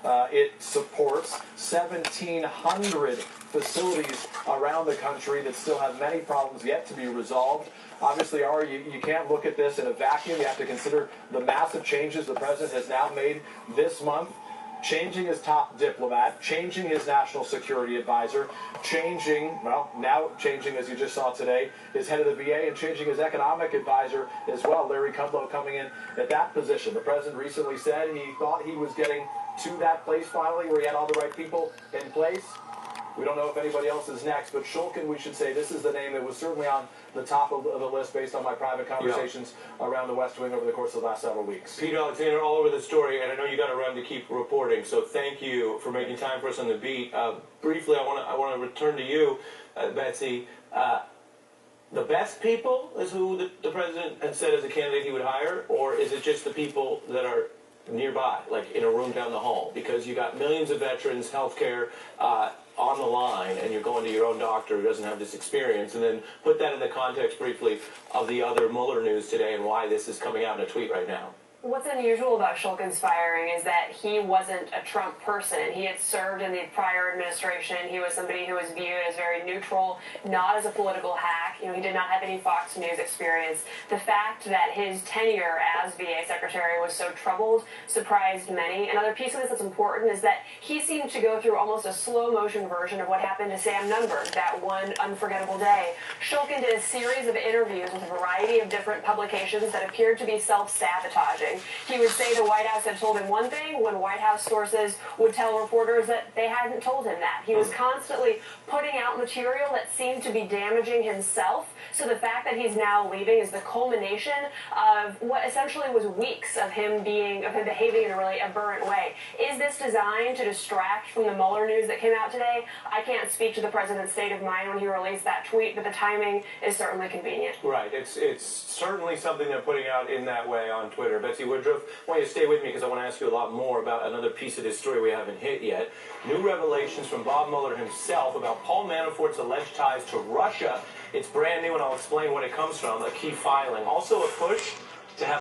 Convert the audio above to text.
It supports 1,700 facilities around the country that still have many problems yet to be resolved. Obviously, you can't look at this in a vacuum. You have to consider the massive changes the president has now made this month, changing his top diplomat, changing his national security advisor, now changing, as you just saw today, his head of the VA, and changing his economic advisor as well, Larry Kudlow, coming in at that position. The president recently said he thought he was getting to that place finally where he had all the right people in place. We don't know if anybody else is next, but Shulkin, we should say, this is the name that was certainly on the top of the list based on my private conversations around the West Wing over the course of the last several weeks. Pete Alexander, all over the story, and I know you got to run to keep reporting, so thank you for making time for us on the beat. Briefly, I want to return to you, Betsy. The best people is who the president had said as a candidate he would hire, or is it just the people that are nearby, like in a room down the hall? Because you got millions of veterans, healthcare on the line, and you're going to your own doctor who doesn't have this experience. And then put that in the context briefly of the other Mueller news today and why this is coming out in a tweet right now. What's unusual about Shulkin's firing is that he wasn't a Trump person. He had served in the prior administration. He was somebody who was viewed as very neutral, not as a political hack. He did not have any Fox News experience. The fact that his tenure as VA secretary was so troubled surprised many. Another piece of this that's important is that he seemed to go through almost a slow-motion version of what happened to Sam Nunberg that one unforgettable day. Shulkin did a series of interviews with a variety of different publications that appeared to be self-sabotaging. He would say the White House had told him one thing when White House sources would tell reporters that they hadn't told him that. He was constantly putting out material that seemed to be damaging himself. So the fact that he's now leaving is the culmination of what essentially was weeks of him behaving in a really aberrant way. Is this designed to distract from the Mueller news that came out today? I can't speak to the president's state of mind when he released that tweet, but the timing is certainly convenient. Right. It's certainly something they're putting out in that way on Twitter. Betsy Woodruff, I want you to stay with me because I want to ask you a lot more about another piece of this story we haven't hit yet. New revelations from Bob Mueller himself about Paul Manafort's alleged ties to Russia. It's brand new, and I'll explain when it comes from, a key filing. Also a push